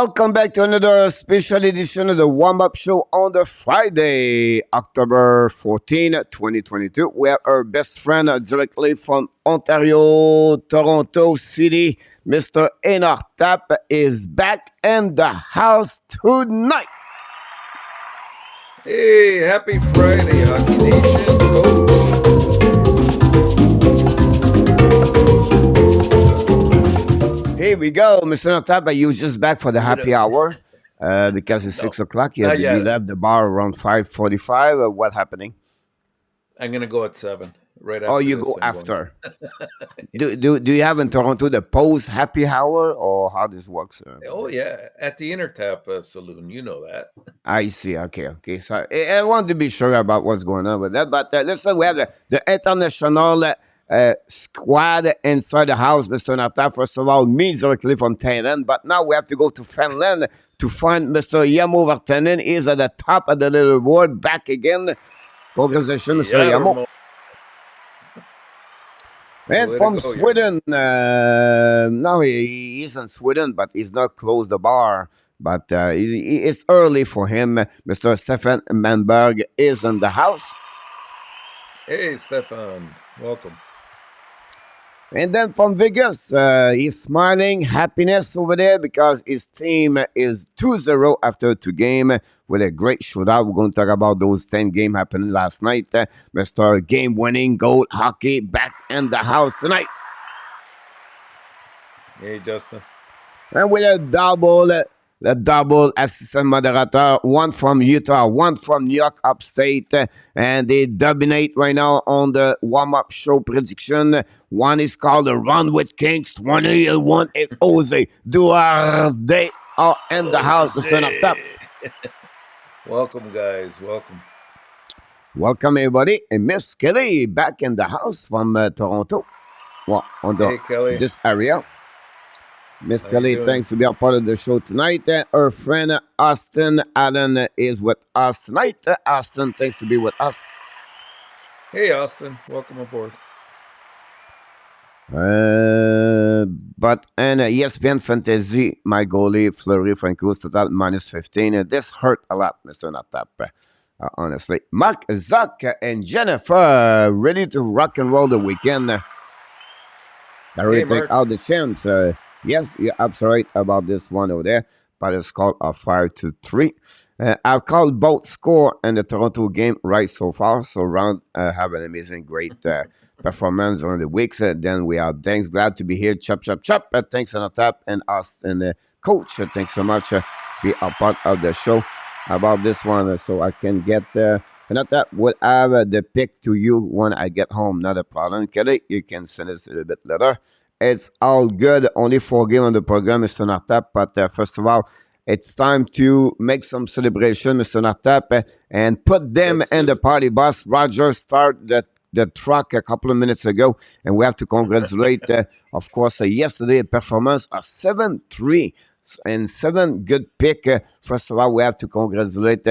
Welcome back to another special edition of the warm-up show on the Friday, October 14, 2022. We have our best friend directly from Ontario, Toronto City. Mr. ENORTAP is back in the house tonight. Hey, happy Friday, Hockey Nation, coach. Here we go, Mr. ENORTAP. Are you just back for the happy hour? Because it's 6 o'clock. You left the bar around 5:45. What happening? I'm going to go at 7, right after. Oh, you go after. do you have in Toronto the post happy hour, or how this works? Oh, yeah, at the ENORTAP saloon. You know that. I see. Okay. So I want to be sure about what's going on with that. But listen, we have the international squad inside the house, Mr. ENORTAP. First of all, me directly from Thailand. But now we have to go to Finland to find Mr. Yamo Vartanen. He's at the top of the little board, back again. Congratulations, Mr. Yamo. And from Sweden, no, he is in Sweden, but he's not closed the bar. But it's early for him. Mr. Stefan Manberg is in the house. Hey, Stefan. Welcome. And then from Vegas, he's smiling, happiness over there because his team is 2-0 after 2 games with a great shootout. We're going to talk about those 10 games happening last night. Mr. Game-winning goal hockey back in the house tonight. Hey, Justin. And with a double assistant moderator, one from Utah, one from New York upstate, and they dominate right now on the warm-up show prediction. One is called the Run with Kings 20, and one is Jose Duarte are in the house. Welcome, guys. Welcome, everybody. And Miss Kelly back in the house from Toronto. Well, on this area. Miss Kelly, thanks to be a part of the show tonight. Her friend Austin Allen is with us tonight. Austin, thanks to be with us. Hey, Austin. Welcome aboard. But ESPN Fantasy, my goalie, Fleury Francouz, total -15. This hurt a lot, Mr. ENORTAP, honestly. Mark, Zuck, and Jennifer ready to rock and roll the weekend. I really take out the chance. Yes, you're absolutely right about this one over there. But it's called a 5-3. I've called both score and the Toronto game right so far. So Round have an amazing, great performance during the weeks. Then we are thanks. Glad to be here. Chop. Thanks, ENORTAP, and us and the coach. Thanks so much. Be a part of the show about this one so I can get ENORTAP would have the pick to you when I get home. Not a problem. Kelly, you can send it a little bit later. It's all good. Only 4 games on the program, Mr. ENORTAP. But first of all, it's time to make some celebration, Mr. ENORTAP, and put them in the party bus. Roger started the truck a couple of minutes ago, and we have to congratulate, of course, yesterday performance of 7-3 and 7 good pick. First of all, we have to congratulate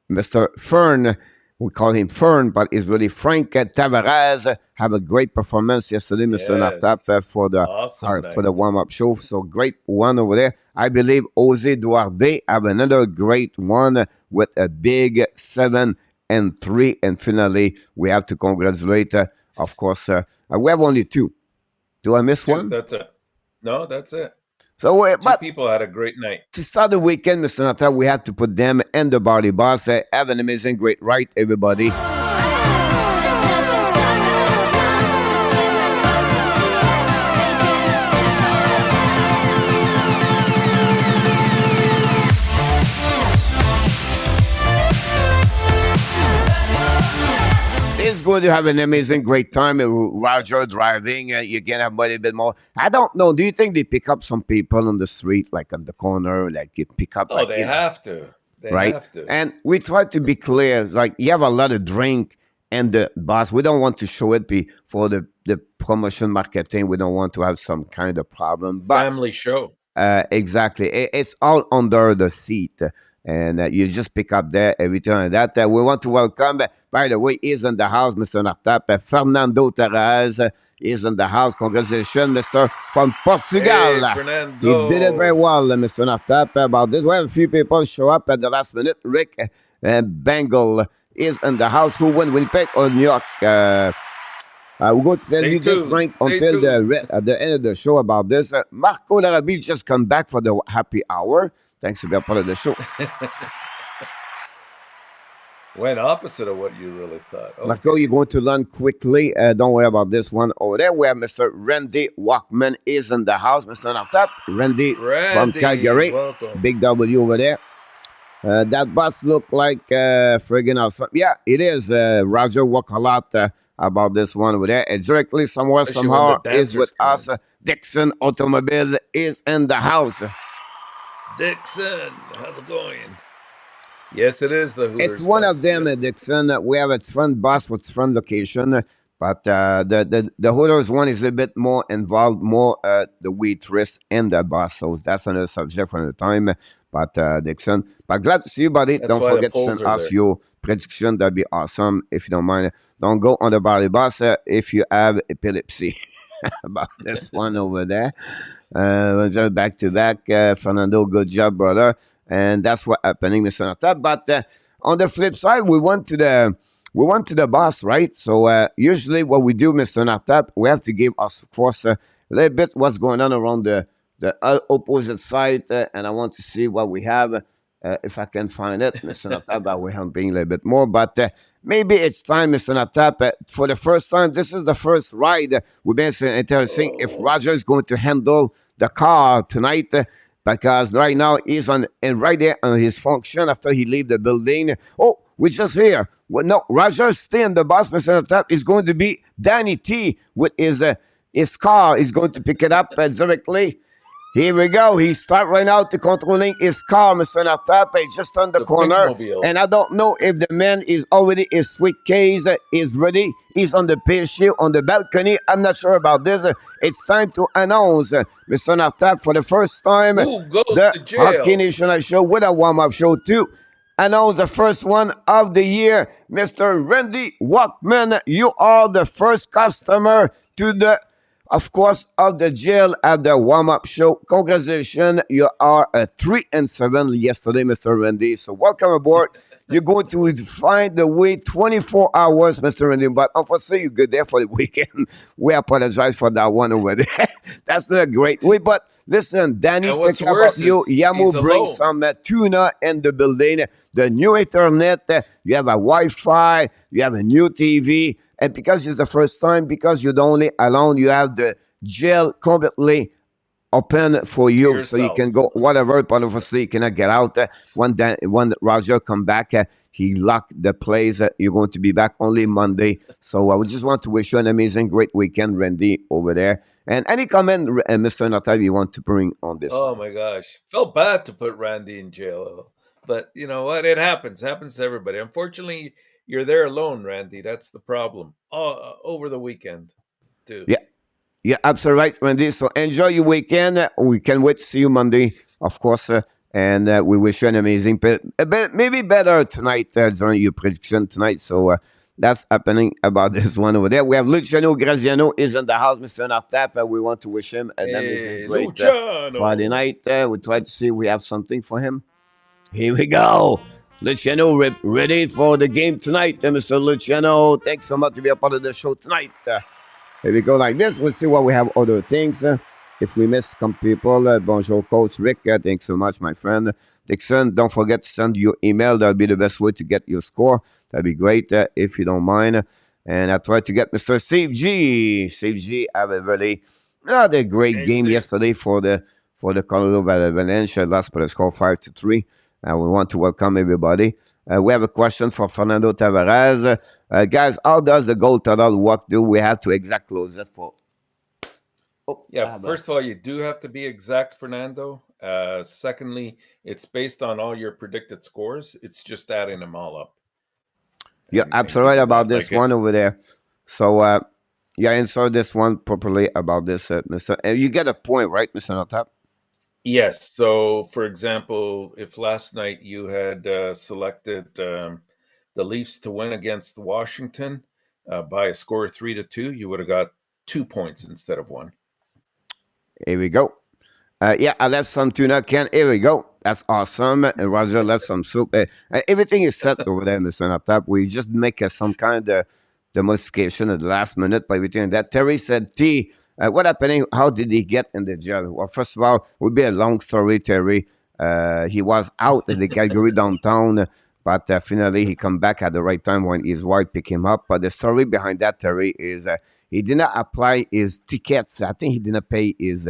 Mr. Fern. We call him Fern, but it's really Frank Tavares. Have a great performance yesterday, Mr. ENORTAP, for the warm-up show. So great one over there. I believe Jose Duarte have another great one with a big 7-3. And finally, we have to congratulate, of course, we have only 2. Do I miss one? That's it. No, that's it. So, 2 people had a great night. To start the weekend, Mr. ENORTAP, we had to put them in the party bus. Have an amazing, great ride, everybody. It's going to have an amazing, great time. Roger driving, you can have a little bit more. I don't know. Do you think they pick up some people on the street, like on the corner, like you pick up? Oh, they have to. They have to. And we try to be clear. It's like you have a lot of drink and the bus. We don't want to show it for the promotion marketing. We don't want to have some kind of problem. Family show. Exactly. It's all under the seat. And you just pick up there every time that. We want to welcome, by the way, is in the house, Mr. ENORTAP, Fernando Terraz. is in the house. Congratulations, Mr. from Portugal. Hey, He did it very Fernando. well, Mr. ENORTAP. About this, we have a few people show up at the last minute. Rick Bengal is in the house. Who won Winnipeg or New York? We're going to tell Stay you this tuned. rank Stay until tuned. at the end of the show about this. Marco Larabi just come back for the happy hour. Thanks for being part of the show. Went opposite of what you really thought. Okay. Marco, you're going to learn quickly. Don't worry about this one over there. We have Mr. Randy Walkman is in the house. Mr. ENORTAP, Randy from Calgary. Welcome. Big W over there. That bus look like friggin' awesome. Yeah, it is. Roger walk a lot about this one over there. It's directly somewhere, Especially somehow when the is with dancers us. Dixon Automobile is in the house. Dixon, how's it going? Yes, it is the Hooters It's one bus, of them, yes. Dixon. We have its front bus with front location, but the Hooters one is a bit more involved, more the waitress and the bus. So that's another subject for the time. But Dixon, but glad to see you, buddy. That's Don't why the forget to polls send are us there. your prediction. That'd be awesome if you don't mind. Don't go on the body bus if you have epilepsy. About this one over there. Just back to back, Fernando. Good job, brother. And that's what happening, Mr. ENORTAP. But on the flip side, we went to the bus, right? So usually, what we do, Mr. ENORTAP, we have to give us, of course, a little bit what's going on around the opposite side, and I want to see what we have. If I can find it, Mr. ENORTAP, that will help being a little bit more. But maybe it's time, Mr. ENORTAP, for the first time. This is the first ride. We've been interesting if Roger is going to handle the car tonight. Because right now he's on and right there on his function after he leave the building. Oh, we're just here. Well, no, Roger stay in the bus, Mr. ENORTAP. Is going to be Danny T with his car. He's going to pick it up directly. Here we go. He start right now to controlling his car, Mr. ENORTAP. He's just on the corner. Pinkmobile. And I don't know if the man is already, his suitcase is ready. He's on the patio, on the balcony. I'm not sure about this. It's time to announce, Mr. ENORTAP, for the first time, Who goes the to jail? Hockey National Show with a warm-up show too. Announce the first one of the year. Mr. Randy Walkman, you are the first customer to the of course, of the jail at the warm-up show. Congratulations, you are a 3-7 yesterday, Mr. Randy. So welcome aboard. You're going to find the way 24 hours, Mr. Randy. But unfortunately, you're good there for the weekend. We apologize for that one over there. That's not a great way. But listen, Danny, And what's take care worse about you. is Yamu he's brings alone. some tuna in the building. The new internet. You have a Wi-Fi. You have a new TV. And because it's the first time, because you're the only alone, you have the jail completely open for you, so you can go whatever. But obviously, you cannot get out. When Roger come back, he locked the place. You're going to be back only Monday. So I would just want to wish you an amazing, great weekend, Randy, over there. And any comment, Mr. ENORTAP, you want to bring on this? Oh my gosh, felt bad to put Randy in jail, but you know what? It happens. Happens to everybody. Unfortunately, you're there alone, Randy. That's the problem. Over the weekend, too. Yeah. Yeah, absolutely right, Randy. So enjoy your weekend. We can wait to see you Monday, of course. And we wish you an amazing, maybe better tonight during your prediction tonight. So that's happening about this one over there. We have Luciano Graziano is in the house, Mr. ENORTAP. We want to wish him an amazing, great Friday night. We try to see if we have something for him. Here we go. Luciano ready for the game tonight, Mr. Luciano. Thanks so much to be a part of the show tonight. Here we go like this. We'll see what we have other things. If we miss some people, bonjour, Coach Rick. Thanks so much, my friend. Dixon, don't forget to send your email. That'll be the best way to get your score. That'd be great if you don't mind. And I tried to get Mr. Steve G. Steve G have a really great game yesterday for the Colorado Avalanche. Lost by the score 5-3. We want to welcome everybody. We have a question for Fernando Tavares. Guys, how does the goal total work? Do we have to exact close it for? First of all, you do have to be exact, Fernando. Secondly, it's based on all your predicted scores. It's just adding them all up. You're absolutely right about this one over there. So, answer this one properly about this, Mr. You get a point, right, Mr. ENORTAP? Yes. So, for example, if last night you had selected the Leafs to win against Washington by a score of 3-2, you would have got 2 points instead of 1. Here we go. Yeah, I left some tuna can. Here we go. That's awesome. And Roger left some soup. Everything is set over there, Mr. Natap. We just make some kind of the modification at the last minute, but everything that Terry said, T, what happening? How did he get in the jail? Well, first of all, it would be a long story, Terry. He was out at the Calgary downtown, but finally he come back at the right time when his wife picked him up. But the story behind that, Terry, is he did not apply his tickets. I think he didn't pay his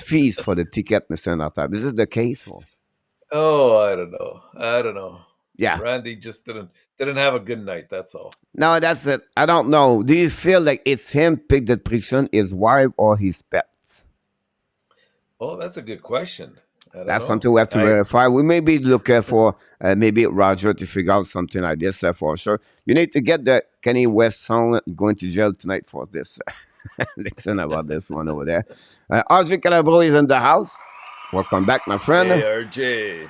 fees for the ticket, Mr. Natap. Is this the case? Or? Oh, I don't know. Yeah. Randy just didn't have a good night, that's all. No, that's it. I don't know. Do you feel like it's him pick the prison, his wife, or his pets? Oh, that's a good question. That's something we have to verify. We may be looking for maybe Roger to figure out something like this for sure. You need to get the Kanye West song going to jail tonight for this. Listen about this one over there. RJ Calabro is in the house. Welcome back, my friend. Hey, RJ.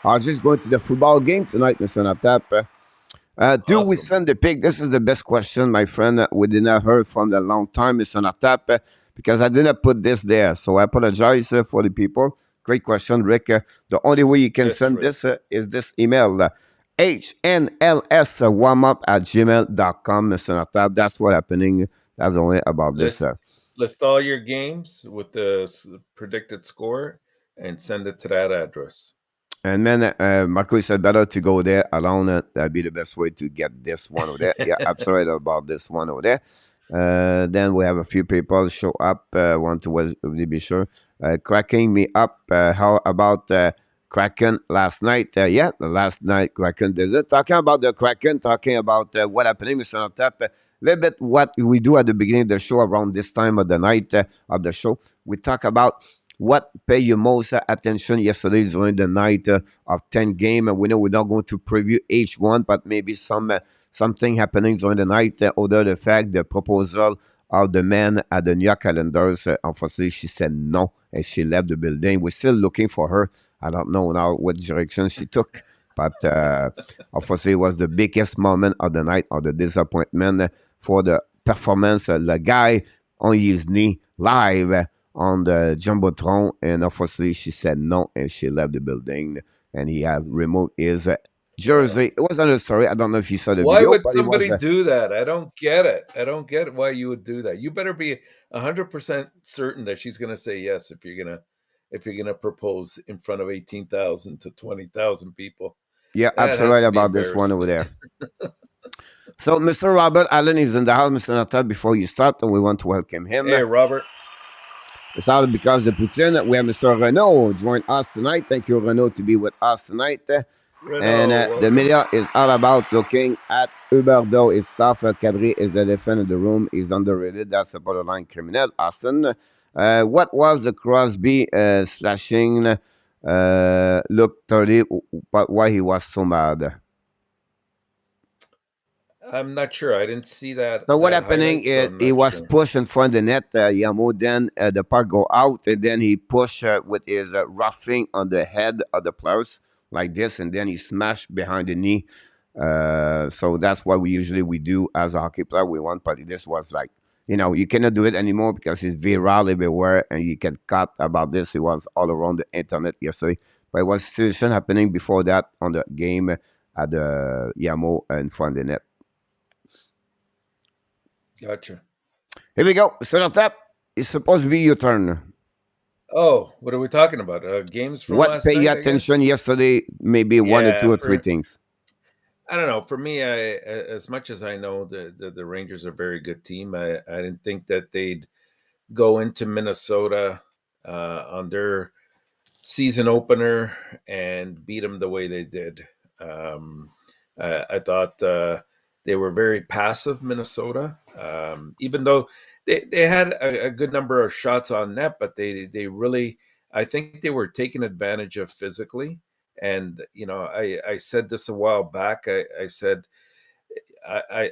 RJ's going to the football game tonight, Mr. Natap. Do we send the pick? This is the best question, my friend. We did not hear from the long time, Mr. Natap, because I didn't put this there. So I apologize for the people. Great question, Rick. The only way you can send Rick. This is this email. HNLS warmup@gmail.com, Mr. Natap. That's what's happening. That's only about this. List all your games with the predicted score and send it to that address. And then Marco said better to go there alone. That'd be the best way to get this one over there. Yeah, absolutely about this one over there. Then we have a few people show up. Want to be sure. Cracking me up. How about Kraken last night? Yeah, the last night Kraken did it. Talking about the Kraken, talking about what happening, Mr. Natap. A little bit what we do at the beginning of the show around this time of the night of the show. We talk about what pay you most attention yesterday during the night of 10 game. And we know we're not going to preview each one, but maybe something happening during the night other the fact the proposal of the man at the New York Islanders. Unfortunately, she said no and she left the building. We're still looking for her. I don't know now what direction she took, but unfortunately, it was the biggest moment of the night of the disappointment for the performance. The guy on his knee live on the Jumbotron, and unfortunately she said no and she left the building, and he have removed his jersey. It was another story. I don't know if you saw the why video. Why would somebody do that? I don't get it. I don't get why you would do that. You better be 100% certain that she's going to say yes if you're gonna propose in front of 18,000 to 20,000 people. Yeah, absolutely right about this one over there. So Mr. Robert Allen is in the house, Mr. Natap. Before you start, and we want to welcome him. Hey, Robert. It's all because the Putin. We have Mr. Renaud join us tonight. Thank you, Renaud, to be with us tonight. Renaud, and the media is all about looking at Huberdeau. His staff, Kadri is the elephant in the room. He's underrated. That's a borderline criminal. Austin, what was the Crosby slashing look 30, but why he was so mad? I'm not sure. I didn't see that. So what happening is he was pushed in front of the net, Yamo. Then the puck go out, and then he pushed with his roughing on the head of the players like this, and then he smashed behind the knee. So that's what we do as a hockey player. We want, but this was like, you cannot do it anymore because it's viral everywhere, and you get caught about this. It was all around the internet yesterday, but it was a situation happening before that on the game at the Yamo in front of the net. Gotcha. Here we go. So that it's supposed to be your turn. Oh, what are we talking about? Games from last night? What paid your attention yesterday? Maybe one or two or three things. I don't know. For me, as much as I know the Rangers are a very good team, I didn't think that they'd go into Minnesota on their season opener and beat them the way they did. I thought they were very passive, Minnesota, even though they had a good number of shots on net, but they really, I think they were taken advantage of physically. And, I said this a while back. I said, I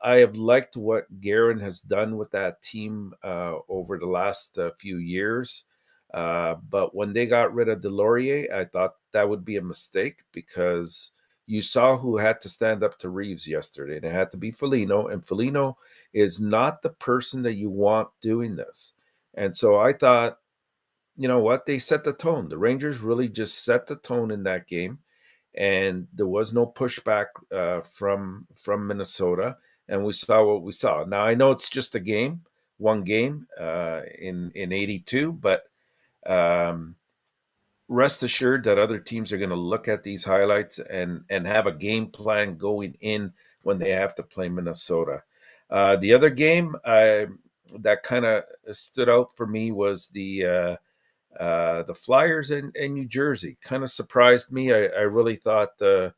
have liked what Guerin has done with that team over the last few years. But when they got rid of Delorier, I thought that would be a mistake because you saw who had to stand up to Reeves yesterday, and it had to be Foligno, and Foligno is not the person that you want doing this. And so I thought, you know what, they set the tone. The Rangers really just set the tone in that game, and there was no pushback from Minnesota, and we saw what we saw. Now I know it's just a game, one game in 82, but rest assured that other teams are going to look at these highlights and have a game plan going in when they have to play Minnesota. The other game that kind of stood out for me was the Flyers and New Jersey. Kind of surprised me. I really thought that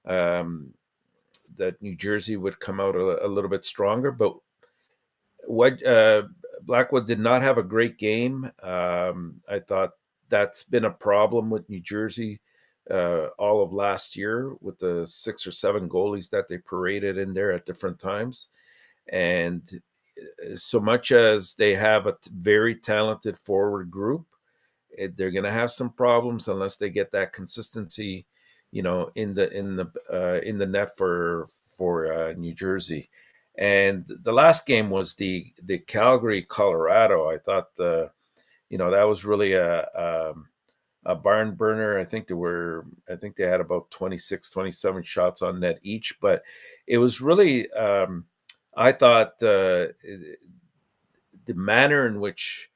New Jersey would come out a little bit stronger, but what Blackwood did not have a great game. I thought that's been a problem with New Jersey all of last year with the 6 or 7 goalies that they paraded in there at different times. And so much as they have a very talented forward group, they're going to have some problems unless they get that consistency, in the net for New Jersey. And the last game was the Calgary, Colorado. I thought that was really a barn burner. I think they had about 26, 27 shots on net each, but it was really, I thought the manner in which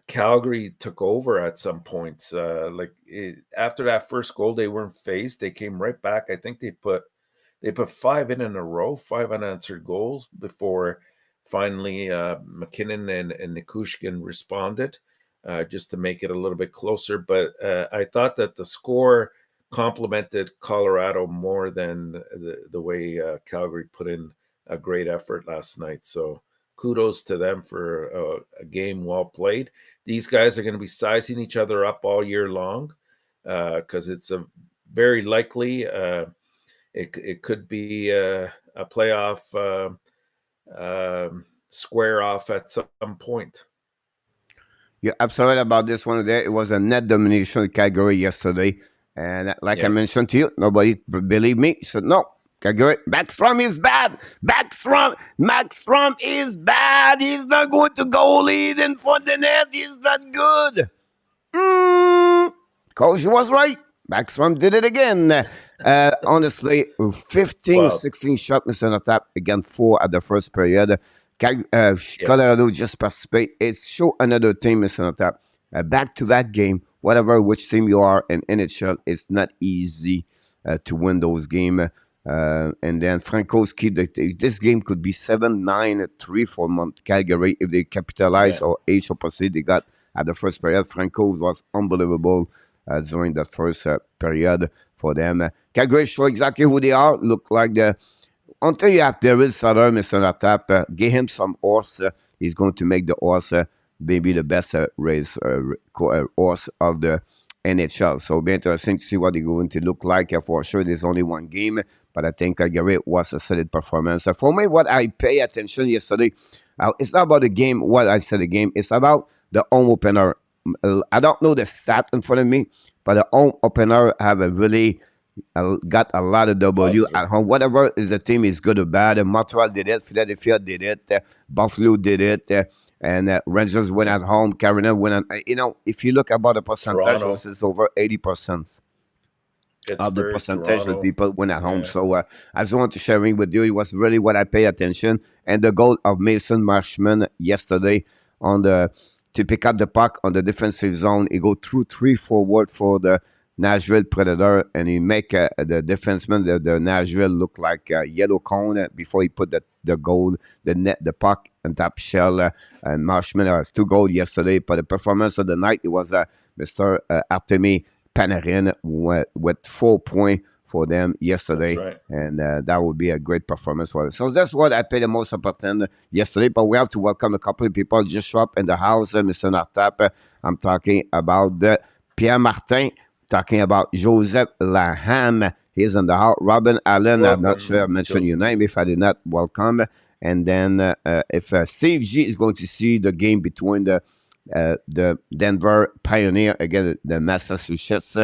Calgary took over at some points, after that first goal, they weren't phased. They came right back. I think they put 5 in a row, 5 unanswered goals before finally McKinnon and Nikushkin responded just to make it a little bit closer. But I thought that the score complemented Colorado more than the way Calgary put in a great effort last night. So kudos to them for a game well played. These guys are going to be sizing each other up all year long because it's a very likely it could be a playoff square off at some point. You're absolutely about this one there. It was a net domination of Calgary yesterday. And like I mentioned to you, nobody believed me. He said, no, Calgary, Backstrom is bad. Backstrom is bad. He's not going to goalie in front of the net. He's not good. Coach was right. Backstrom did it again. Honestly, 15, 16 shots missed on the tap against 4 at the first period. Colorado just participate. It's show another team missing on the tap. Back-to-back game, whatever which team you are in NHL, it's not easy to win those games. And then Frankowski, this game could be 7-9-3 for Calgary if they capitalize or H opposite they got at the first period. Frankowski was unbelievable during the first period for them. Calgary show exactly who they are. Look like until you have Daryl Sutter, Mr. Natap, give him some horse. He's going to make the horse maybe the best race horse of the NHL. So it'll be interesting to see what they're going to look like. For sure, there's only one game, but I think Calgary was a solid performance. For me, what I pay attention yesterday, it's not about the game, what I said the game. It's about the home opener. I don't know the stat in front of me, but the home opener have a really got a lot of W at home. Whatever the team is good or bad. Montreal did it. Philadelphia did it. Buffalo did it. And Rangers win at home. Carolina win at, if you look about the percentage, it's over 80% of the percentage of people win at home. So I just want to share with you. It was really what I pay attention. And the goal of Mason Marshman yesterday to pick up the puck on the defensive zone. He go through 3 forward for the Nashville Predator, and he make the defenseman, the Nashville, look like a yellow cone before he put the goal, the puck on top shell. And Marshman has 2 goals yesterday, but the performance of the night, it was Mr. Artemi Panarin with 4 points for them yesterday. That's right. And that would be a great performance for us. So that's what I paid the most important yesterday, but we have to welcome a couple of people just show up in the house. Mr. Nortap, I'm talking about Pierre Martin, talking about Joseph Lanham. He's in the house. Robin Allen, welcome. I'm not sure I mentioned your name. If I did not, welcome. And then if Steve G is going to see the game between the the Denver Pioneer against the Massachusetts.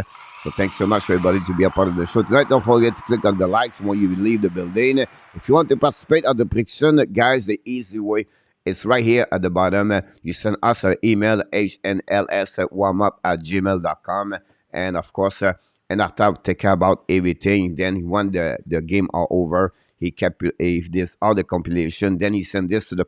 So thanks so much for everybody to be a part of the show tonight. Don't forget to click on the likes when you leave the building. If you want to participate at the prediction, guys, the easy way is right here at the bottom. You send us an email, hnls@warmup@gmail.com. And of course, and after take care about everything, then when the game are over, he kept if this all the compilation, then he sent this to the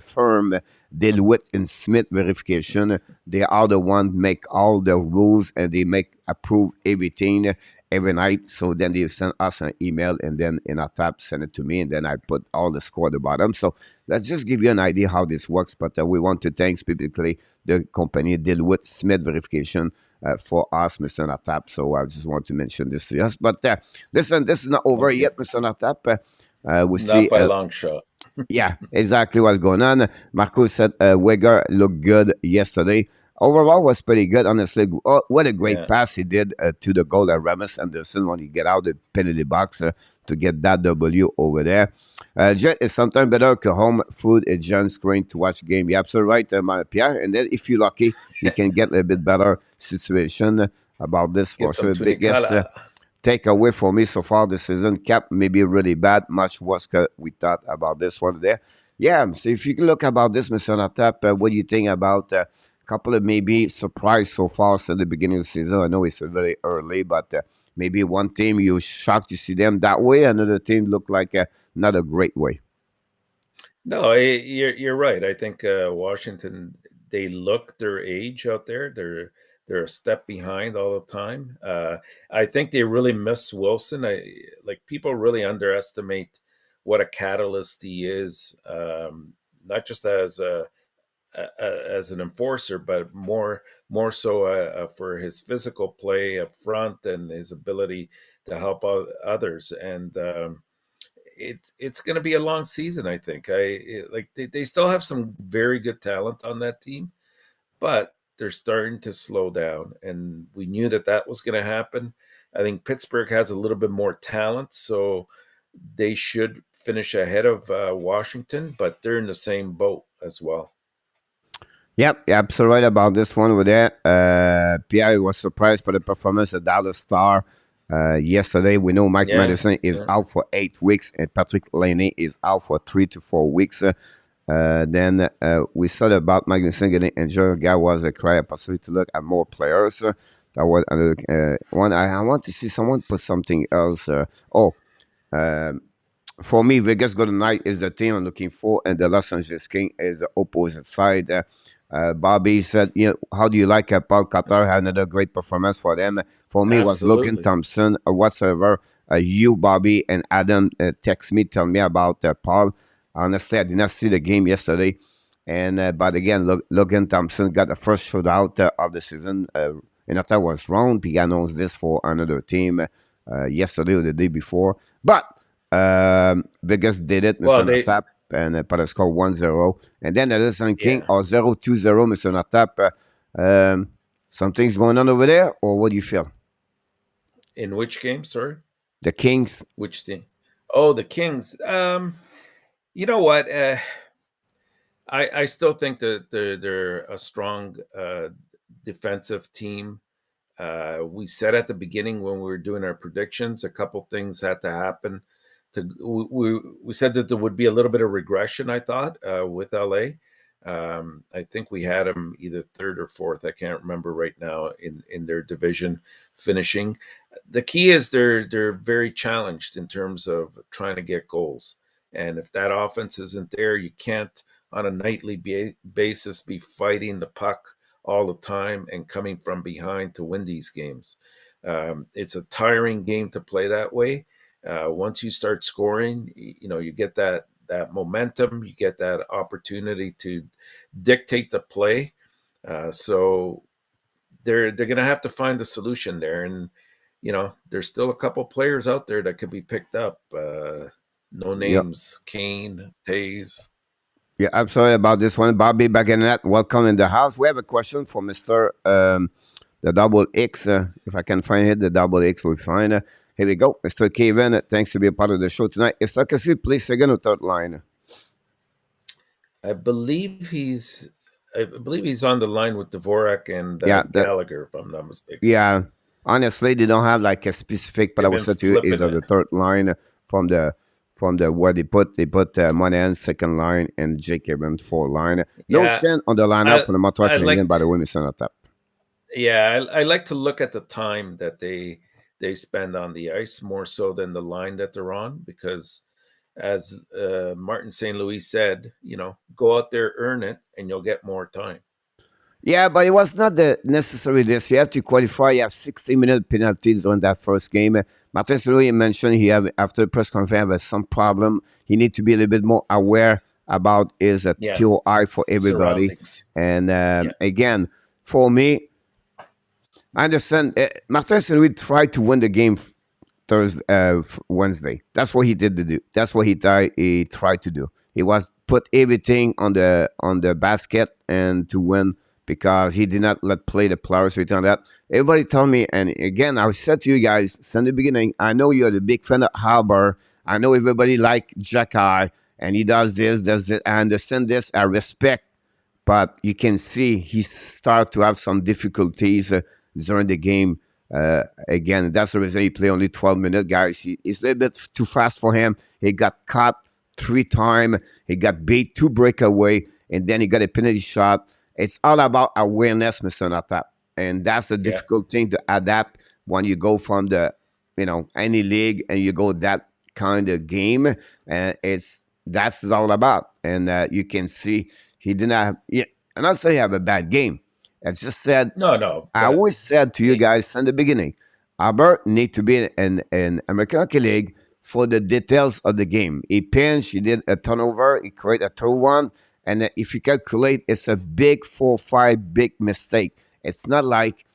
firm Deloitte and Smith verification. They are the one make all the rules and they make approve everything every night. So then they send us an email and then in a tab send it to me and then I put all the score at the bottom. So let's just give you an idea how this works. But we want to thank specifically the company Deloitte Smith verification for us, Mr. Natap. So I just want to mention this to us. But listen, this is not over yet, Mr. Natap. We see. Not by a long shot. Yeah, exactly what's going on. Marco said Weger looked good yesterday. Overall was pretty good, honestly. Oh, what a great pass he did to the goal at Ramis Anderson when he get out the penalty box to get that W over there. Jet is sometimes better que home food is John screen to watch game. You're absolutely right, my Pierre. And then if you're lucky, you can get a bit better situation about this for sure. Biggest takeaway for me so far this season. Cap maybe really bad, much worse than we thought about this one there. Yeah, so if you can look about this, Mr. Natap, what do you think about couple of maybe surprise so far since the beginning of the season? I know it's very early, but maybe one team you're shocked to see them that way, another team look like not a great way. No, you're right. I think Washington, they look their age out there. They're a step behind all the time. I think they really miss Wilson. Like people really underestimate what a catalyst he is, not just as an enforcer, but more so for his physical play up front and his ability to help others. And it's going to be a long season, I think. They still have some very good talent on that team, but they're starting to slow down, and we knew that was going to happen. I think Pittsburgh has a little bit more talent, so they should finish ahead of Washington, but they're in the same boat as well. Yep, you're absolutely right about this one over there. Pierre was surprised by the performance of Dallas Star yesterday. We know Mike Madison is out for 8 weeks, and Patrick Laney is out for 3 to 4 weeks. Then we saw about Mike Madison getting injured. Guy was a cry possibility to look at more players. That was another one. I want to see someone put something else. For me, Vegas Golden Knight is the team I'm looking for, and the Los Angeles King is the opposite side. Bobby said, how do you like Paul Qatar? Had another great performance for them. For me, it was Logan Thompson or whatsoever. You, Bobby, and Adam text me, tell me about Paul. Honestly, I did not see the game yesterday. But again, Logan Thompson got the first shootout of the season. And I was wrong. He announced this for another team yesterday or the day before. But Vegas did it, Mr. Natap, and put a score 1-0. And then the Sun King or 0-2-0, Mr. Natap. Something's going on over there, or what do you feel? In which game, sorry? The Kings. Which team? Oh, the Kings. You know what? I still think that they're a strong defensive team. We said at the beginning when we were doing our predictions, a couple things had to happen. We said that there would be a little bit of regression, I thought, with LA. I think we had them either third or fourth. I can't remember right now in their division finishing. The key is they're very challenged in terms of trying to get goals. And if that offense isn't there, you can't on a nightly basis be fighting the puck all the time and coming from behind to win these games. It's a tiring game to play that way. Once you start scoring, you get that momentum, you get that opportunity to dictate the play. So they're going to have to find a solution there. And, there's still a couple players out there that could be picked up. No names, Kane, Taze. Yeah, absolutely about this one. Bobby Baguenet, welcome in the house. We have a question for Mr. The double X. If I can find it, the double X will find it. Here we go. Mr. Kevin, thanks to be a part of the show tonight. Is Takasi, please, second or third line? I believe he's I believe he's on the line with Dvorak and Yeah, Gallagher, if I'm not mistaken. yeah. Honestly, they don't have like a specific, but I They've will been say to you is flipping on it. the third line from the where they put Monahan second line and Jake Evans fourth line. No Yeah, Shen on the lineup I for the Montreal I Canadiens, by liked. the way, Mr. Notap. Yeah, I like to look at the time that they spend on the ice more so than the line that they're on, because as Martin St. Louis said, go out there, earn it, and you'll get more time. Yeah, but it was not the necessary this. You have to qualify. You have 60-minute penalties on that first game. Martin Louis mentioned he have after the press conference have some problem. He need to be a little bit more aware about his Yeah, TOI for everybody. surroundings. And Yeah, again, for me, I understand. Martin Louis tried to win the game Thursday, Wednesday. That's what he did to do. That's what he tried to do. He was put everything on the basket and to win because he did not let play the players. Return that. Everybody told me, and again, I said to you guys since the beginning. I know you're the big fan of Halber. I know everybody like Jacky, and he does this, does it. I understand this. I respect, but you can see he start to have some difficulties during the game. Again, that's the reason he played only 12 minutes, guys. It's a little bit too fast for him. He got caught 3 times. He got beat 2 breakaway, and then he got a penalty shot. It's all about awareness, Mr. Natap. And that's the yeah. difficult thing to adapt when you go from any league and you go that kind of game. And that's all about. And you can see he didn't have, yeah, I'm not saying he have a bad game. I just said, No, I but always said to you guys in the beginning, Albert need to be in American Hockey League for the details of the game. He pinched, he did a turnover, he created a 2-1, and if you calculate, it's a big 4-5 big mistake. It's not like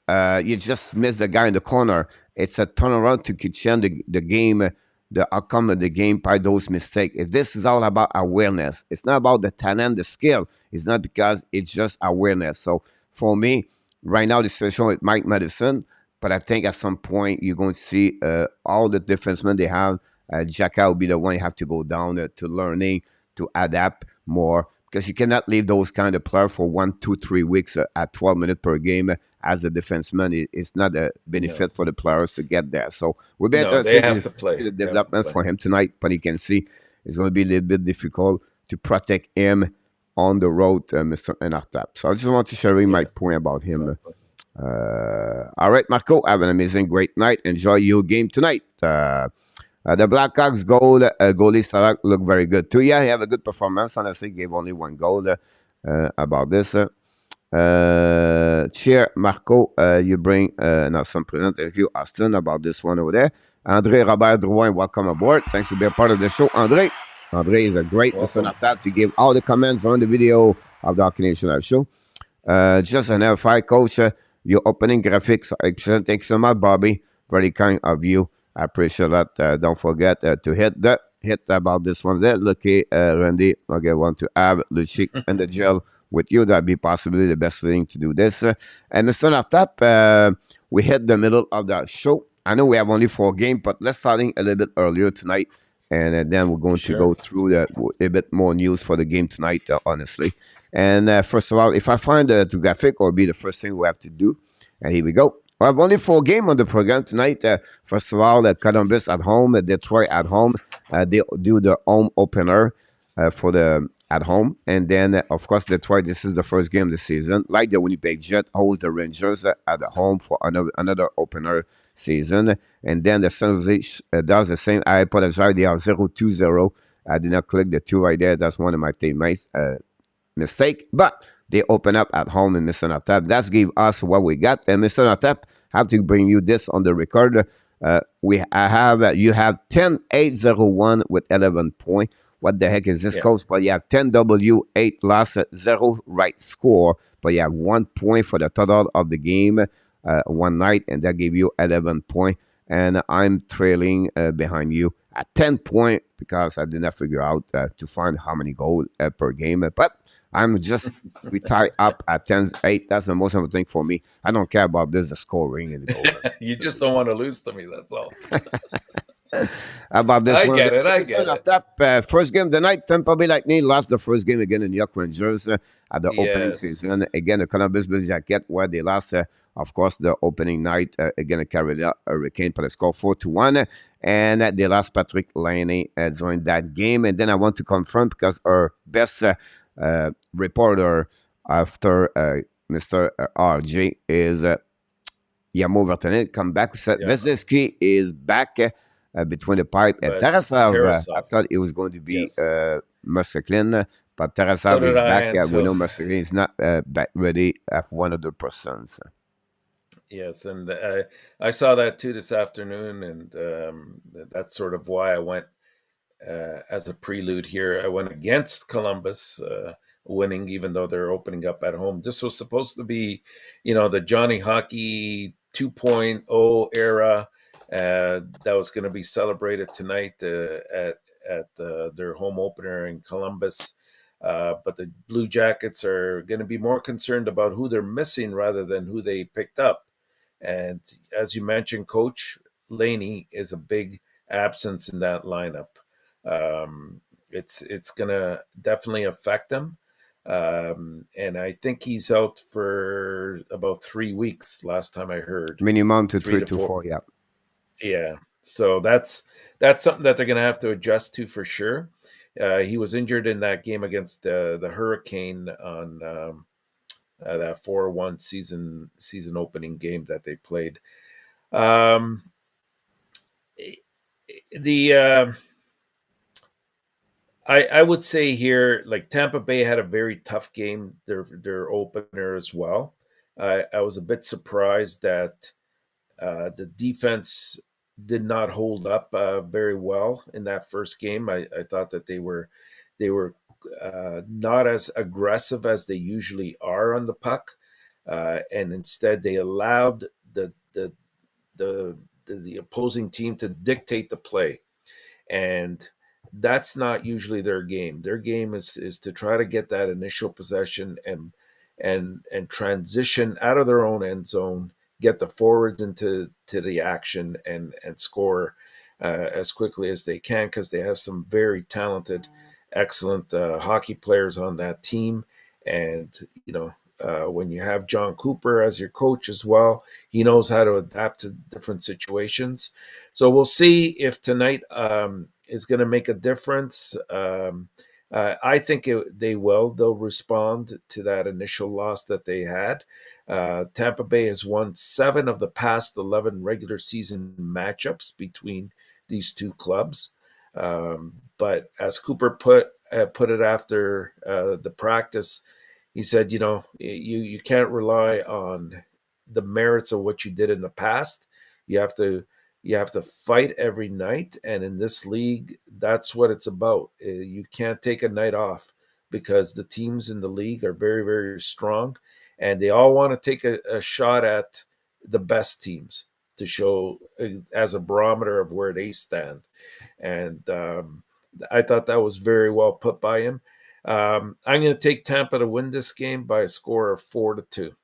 you just miss the guy in the corner. It's a turnaround to change the game, the outcome of the game by those mistakes. This is all about awareness. It's not about the talent, the skill. It's not because it's just awareness. So for me, right now, the situation with Mike Madison, but I think at some point you're going to see all the defensemen they have. Jacka will be the one you have to go down to learning to adapt more because you cannot leave those kind of players for 1, 2, 3 weeks at 12 minutes per game as a defenseman. It's not a benefit for the players to get there. So we're better they see have to play. the They have to development play. for him tonight, but you can see it's going to be a little bit difficult to protect him on the road, Mr. ENORTAP. So I just want to share my point about him. Exactly. All right, Marco, have an amazing, great night. Enjoy your game tonight. The Blackhawks goalie Salah looked very good too. Yeah, he have a good performance. Honestly, gave only 1 goal about this. Cheer, Marco. You bring some present interview, Austin, about this one over there. André Robert Drouin, welcome aboard. Thanks for being part of the show, André. André is a great listener to give all the comments on the video of the Hockey Nation Live show. Just an FI coach, your opening graphics are excellent. Thanks so much, Bobby. Very kind of you. I appreciate that. Don't forget to hit about this one there. Lucky, Randy, okay, want to have Lucic and the gel with you. That'd be possibly the best thing to do this. And Mr. Nartap, we hit the middle of the show. I know we have only 4 games, but let's starting a little bit earlier tonight. And then we're going to go through a bit more news for the game tonight, honestly. And first of all, if I find the graphic, will be the first thing we have to do. And here we go. We have only 4 games on the program tonight. First of all, Columbus at home, Detroit at home. They do the home opener for the at home. And then, of course, Detroit, this is the first game of the season. Like the Winnipeg Jet hosts the Rangers at the home for another opener season. And then the San Jose does the same. I apologize. They are 0-2-0. I did not click the 2 right there. That's one of my teammates' mistake. But they open up at home in Mr. Natap. That's give us what we got. And Mr. Natap, have to bring you this on the record. You have 10-8-0-1 with 11 points. What the heck is this, coach? But you have 10 W, 8 loss, 0 right score. But you have 1 point for the total of the game one night, and that gave you 11 points. And I'm trailing behind you at 10 points because I did not figure out to find how many goals per game. But I'm just we tie up at 10-8. That's the most important thing for me. I don't care about this, the scoring and the goal. You just don't want to lose to me. That's all. About this I one, get it. First game of the night, Tampa Bay Lightning lost the first game again in New York Rangers. at the opening Yes. season. Again, the Columbus Blue Jackets, where they lost, of course, the opening night again the Carolina Hurricane by the score 4-1. And they lost Patrick Laney during that game. And then I want to confirm because our best reporter after Mr. RJ is Yamo Vertanen. Come back. Yeah. Veselski is back between the pipe. And But Tarasov, I Tarasov. thought it was going to be Yes. Muskelin, but So Tarasov did is I back. We know until Muskelin is not back ready at 100%. yes, and I saw that too this afternoon, and that's sort of why I went as a prelude here. I went against Columbus winning, even though they're opening up at home. This was supposed to be, the Johnny Hockey 2.0 era that was going to be celebrated tonight at their home opener in Columbus. But the Blue Jackets are going to be more concerned about who they're missing rather than who they picked up. And as you mentioned, Coach Laney is a big absence in that lineup. It's gonna definitely affect him, and I think he's out for about 3 weeks. Last time I heard, Minimum to 3 3 to to 4. 4, yeah. Yeah, so that's something that they're gonna have to adjust to for sure. He was injured in that game against the Hurricane on that 4-1 season opening game that they played. Um, the I would say here, like Tampa Bay had a very tough game, their opener as well. I was a bit surprised that the defense did not hold up very well in that first game. I thought that they were not as aggressive as they usually are on the puck, and instead they allowed the the opposing team to dictate the play, and that's not usually their game. Their game is to try to get that initial possession and transition out of their own end zone, get the forwards into the action and score as quickly as they can, because they have some very talented, excellent hockey players on that team. And when you have John Cooper as your coach as well, he knows how to adapt to different situations. So we'll see if tonight is going to make a difference. I think they will. They'll respond to that initial loss that they had. Tampa Bay has won 7 of the past 11 regular season matchups between these two clubs. But as Cooper put it after the practice, he said, you can't rely on the merits of what you did in the past. You have to fight every night, and in this league, that's what it's about. You can't take a night off, because the teams in the league are very, very strong, and they all want to take a shot at the best teams to show as a barometer of where they stand. And I thought that was very well put by him. I'm going to take Tampa to win this game by a score of 4-2.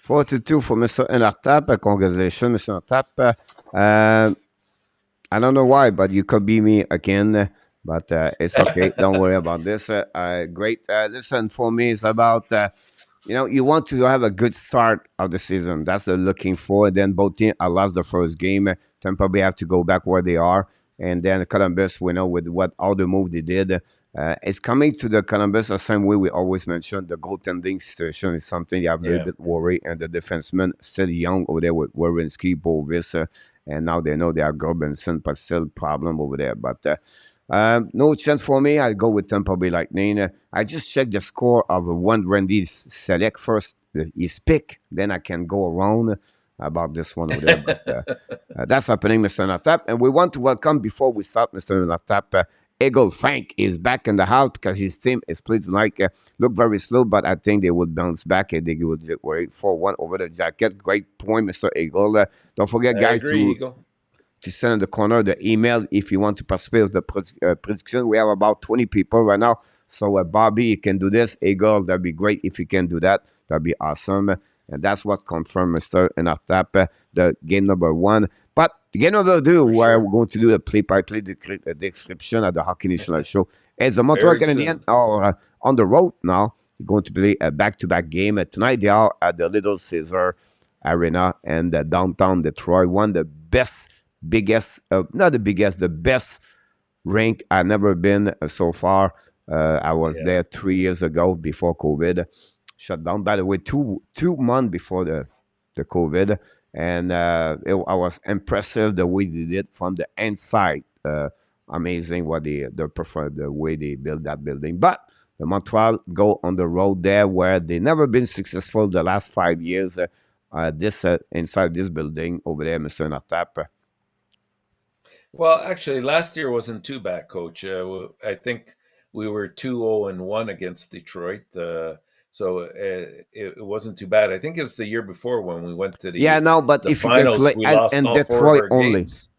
4-2 for Mr. ENORTAP. Congratulations, Mr. ENORTAP. I don't know why, but you could be me again. But it's okay. Don't worry about this. Great. Listen, for me, it's about, you want to have a good start of the season. That's what they're looking for. Then both teams lost the first game. Tampa Bay have to go back where they are. And then Columbus, we know with what all the move they did. It's coming to the Columbus the same way we always mention. The goaltending situation is something you have a little bit worried. And the defensemen still young over there with Werenski, Bovis. And now they know they are Gorbenson, but still problem over there. But no chance for me. I'll go with Tampa Bay Lightning. I just checked the score of one Randy select first his pick. Then I can go around about this one over there. But that's happening, Mr. ENORTAP. And we want to welcome, before we start, Mr. ENORTAP, Eagle Frank is back in the house because his team is played tonight. Look very slow, but I think they will bounce back and they will do it 4-1 over the Jackets. Great point, Mr. Eagle. Don't forget, guys, to send in the corner the email if you want to participate with the prediction. We have about 20 people right now. So, Bobby, you can do this. Eagle, that'd be great if you can do that. That'd be awesome. And that's what confirmed Mr. ENORTAP, the game number 1. But game number 2, where we're going to do the play-by-play description at the Hockey National Show. Is the Montreal Canadiens or on the road now. They're going to play a back-to-back game. Tonight they are at the Little Caesar Arena in downtown Detroit. One of the best, biggest, not the biggest, the best rink I've never been so far. I was Yeah. there 3 years ago before COVID shut down. By the way, two months before the COVID, and I was impressive the way they did from the inside. Amazing what they prefer the way they build that building. But the Montreal go on the road there where they never been successful the last 5 years. This inside this building over there, Mr. Natap. Well, actually, last year wasn't too bad, Coach. I think we were 2-0-1 against Detroit, so it wasn't too bad. I think it was the year before when we went to Yeah, no, but the if you finals. calculate We lost and all four of Detroit our only, games.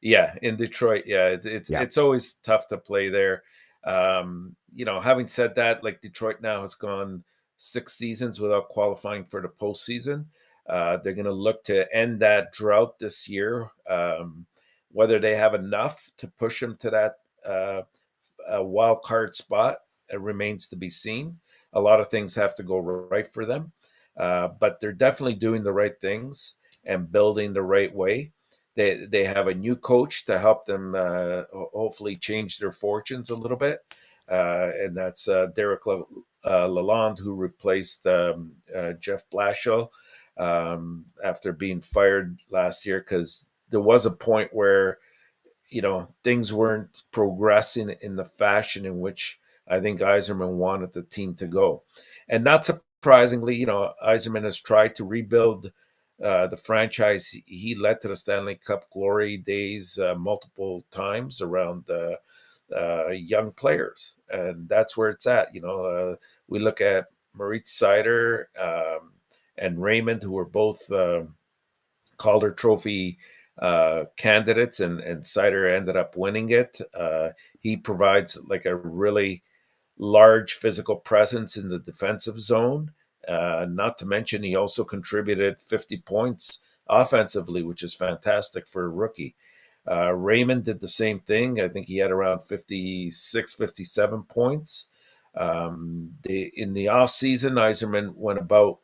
Yeah, in Detroit. Yeah, yeah. it's always tough to play there. Having said that, like Detroit now has gone 6 seasons without qualifying for the postseason. They're going to look to end that drought this year. Whether they have enough to push them to that wild card spot remains to be seen. A lot of things have to go right for them, but they're definitely doing the right things and building the right way. They have a new coach to help them hopefully change their fortunes a little bit, and that's Derek Lalonde, who replaced Jeff Blashill after being fired last year, because there was a point where things weren't progressing in the fashion in which I think Eiserman wanted the team to go. And not surprisingly, Eiserman has tried to rebuild the franchise he led to the Stanley Cup glory days multiple times around young players. And that's where it's at. We look at Moritz Seider and Raymond, who were both Calder Trophy candidates, and Seider ended up winning it. He provides like a really large physical presence in the defensive zone. Not to mention, he also contributed 50 points offensively, which is fantastic for a rookie. Raymond did the same thing. I think he had around 56, 57 points. In the offseason, Eiserman went about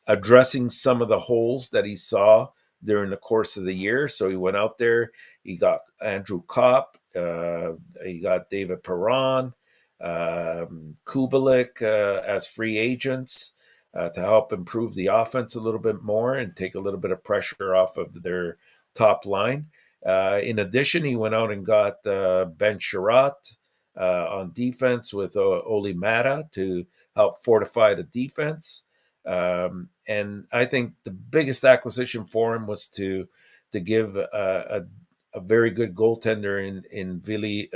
addressing some of the holes that he saw during the course of the year. So he went out there, he got Andrew Kopp, he got David Perron, Kubalik as free agents to help improve the offense a little bit more and take a little bit of pressure off of their top line. In addition, he went out and got Ben Sherratt on defense with Oli Mata to help fortify the defense. And I think the biggest acquisition for him was to give a very good goaltender in Ville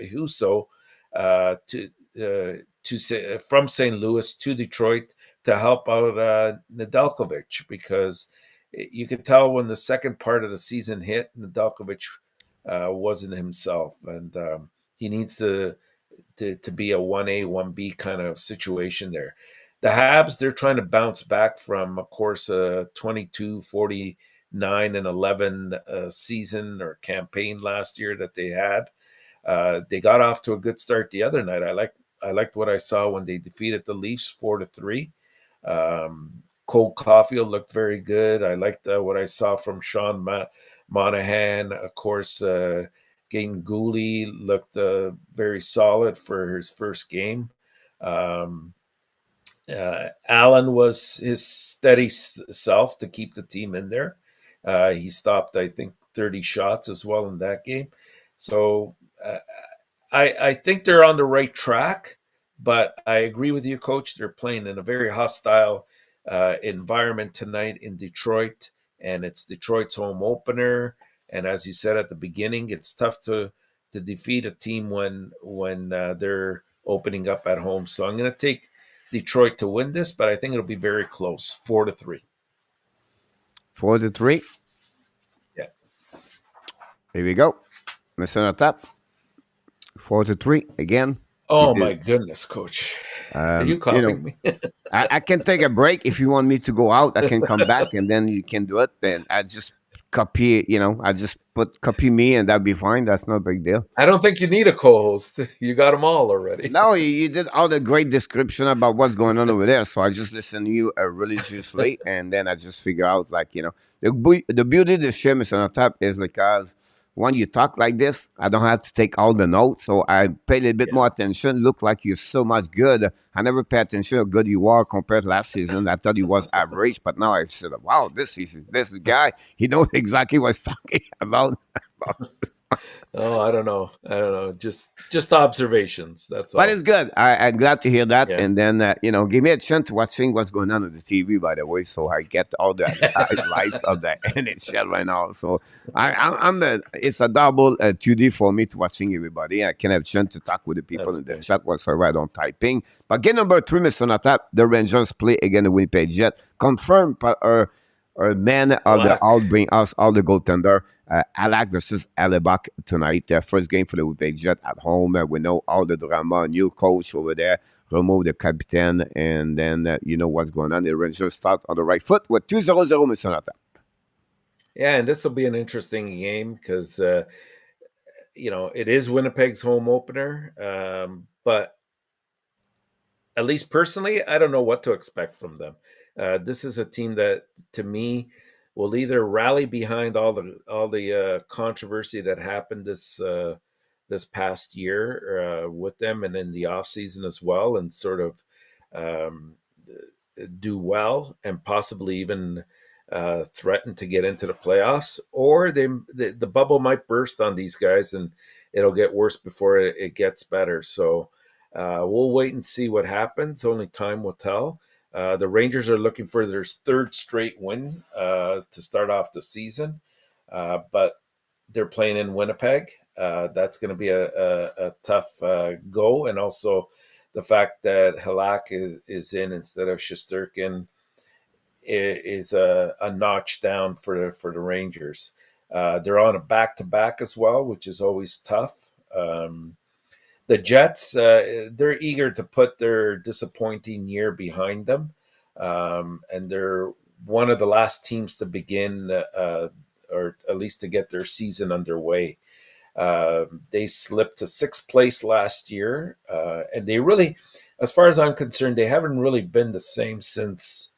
Husso from St. Louis to Detroit to help out Nedeljkovic, because you could tell when the second part of the season hit, Nedeljkovic wasn't himself, and he needs to be a 1A, 1B kind of situation there. The Habs, they're trying to bounce back from, of course, a 22-49-11 season or campaign last year that they had. They got off to a good start the other night. I liked what I saw when they defeated the Leafs 4-3. Cole Caulfield looked very good. I liked what I saw from Sean Monahan. Of course, Gain Gooley looked very solid for his first game. Allen was his steady self to keep the team in there. He stopped, I think, 30 shots as well in that game. So I think they're on the right track, but I agree with you, Coach. They're playing in a very hostile environment tonight in Detroit, and it's Detroit's home opener. And as you said at the beginning, it's tough to defeat a team when they're opening up at home. So I'm going to take Detroit to win this, but I think it'll be very close, 4-3. 4-3. Yeah. Here we go. Mr. Natap. 4-3 again. Oh my goodness, Coach! Are you copying me? I can take a break if you want me to go out. I can come back and then you can do it. And I just copy, I just copy me and that'd be fine. That's no big deal. I don't think you need a co-host. You got them all already. No, you did all the great description about what's going on over there. So I just listen to you religiously, and then I just figure out, the beauty of the show, Mr. Notap, is because when you talk like this, I don't have to take all the notes. So I pay a little bit Yeah. more attention. Look like you're so much good. I never pay attention how good you are compared to last season. I thought he was average, but now I said, wow, this season, this guy, he knows exactly what he's talking about. Oh, I don't know. Just observations. That's But all. it's good. I'm glad to hear that. Yeah. And then, give me a chance to watching what's going on the TV, by the way, so I get all the highlights of the NHL right now. So it's a double 2D for me to watching everybody. I can have a chance to talk with the people That's in the good. chat whatsoever I don't typing. But game number 3, Mr. Natap, the Rangers play again the Winnipeg Jet. Confirmed by our man of the Alak. all bring us all the goaltender. Alak versus Alibak tonight. First game for the Winnipeg Jet at home. We know all the drama. New coach over there. Remove the captain. And then you know what's going on. The Rangers start on the right foot with 2-0, Mr. Nata. Yeah, and this will be an interesting game because it is Winnipeg's home opener. But at least personally, I don't know what to expect from them. This is a team that, to me, will either rally behind all the controversy that happened this past year with them and in the off season as well, and sort of um, do well and possibly even threaten to get into the playoffs, or the bubble might burst on these guys and it'll get worse before it gets better. So we'll wait and see what happens. Only time will tell. The Rangers are looking for their third straight win to start off the season, but they're playing in Winnipeg. That's going to be a tough go, and also the fact that Halak is in instead of Shesterkin is a notch down for the Rangers. They're on a back-to-back as well, which is always tough. The Jets, they're eager to put their disappointing year behind them, and they're one of the last teams to begin, or at least to get their season underway. They slipped to sixth place last year, and they really, as far as I'm concerned, they haven't really been the same since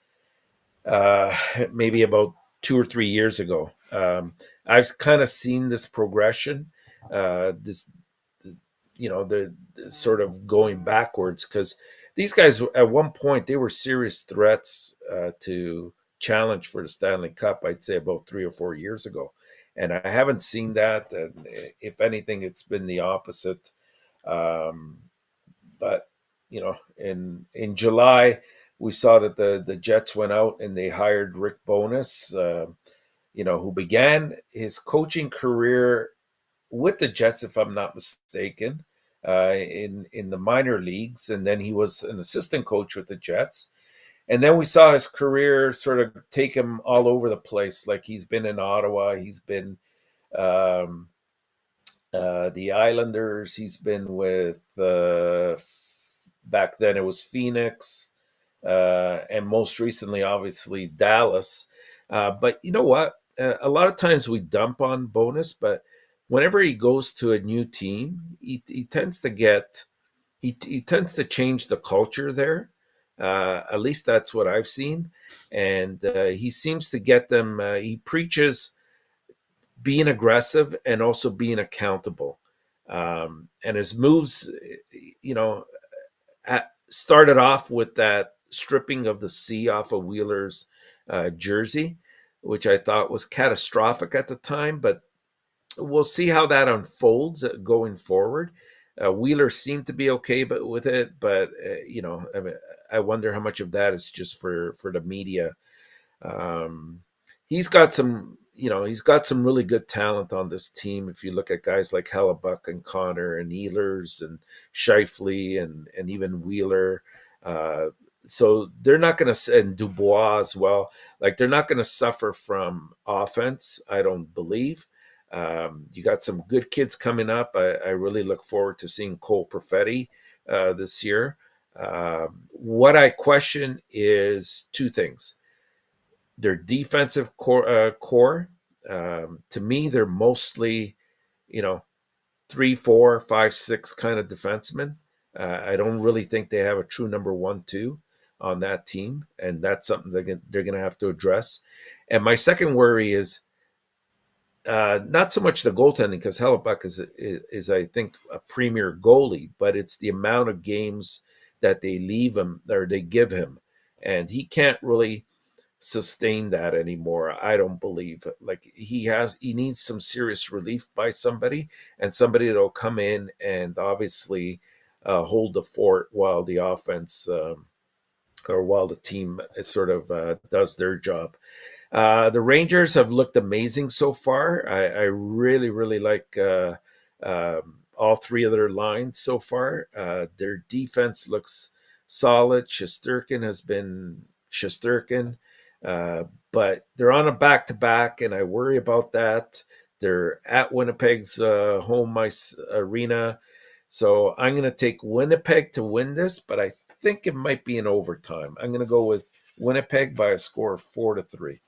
maybe about 2 or 3 years ago. I've kind of seen this progression, this the sort of going backwards, because these guys at one point they were serious threats to challenge for the Stanley Cup. I'd say about 3 or 4 years ago, and I haven't seen that. And if anything, it's been the opposite. But in July, we saw that the Jets went out and they hired Rick Bowness, who began his coaching career with the Jets, if I'm not mistaken, in the minor leagues, and then he was an assistant coach with the Jets. And then we saw his career sort of take him all over the place. Like he's been in Ottawa, he's been um, the Islanders, he's been with back then it was Phoenix, and most recently, obviously Dallas. But you know what? A lot of times we dump on Bonus, but whenever he goes to a new team, he tends to get he tends to change the culture there. At least that's what I've seen, and he seems to get them. He preaches being aggressive and also being accountable. And his moves, you know, started off with that stripping of the C off of Wheeler's jersey, which I thought was catastrophic at the time, but we'll see how that unfolds going forward. Wheeler seemed to be okay with it, but I wonder how much of that is just for the media. Um, he's got some really good talent on this team. If you look at guys like Hellebuck and Connor and Ehlers and Shifley and even Wheeler, so they're not going to, and Dubois as well. Like they're not going to suffer from offense, I don't believe. You got some good kids coming up. I really look forward to seeing Cole Perfetti this year. What I question is two things: their defensive core. To me, they're mostly, you know, 3, 4, 5, 6 kind of defensemen. I don't really think they have a true number 1, 2 on that team, and that's something they're going to have to address. And my second worry is not so much the goaltending, because Hellebuck is, I think, a premier goalie, but it's the amount of games that they leave him or they give him, and he can't really sustain that anymore. I don't believe. Like, he needs some serious relief by somebody, and somebody that'll come in and obviously hold the fort while the offense or while the team sort of does their job. The Rangers have looked amazing so far. I really, really like all three of their lines so far. Their defense looks solid. Shesterkin has been Shesterkin, but they're on a back-to-back, and I worry about that. They're at Winnipeg's home ice arena. So I'm going to take Winnipeg to win this, but I think it might be in overtime. I'm going to go with Winnipeg by a score of 4-3.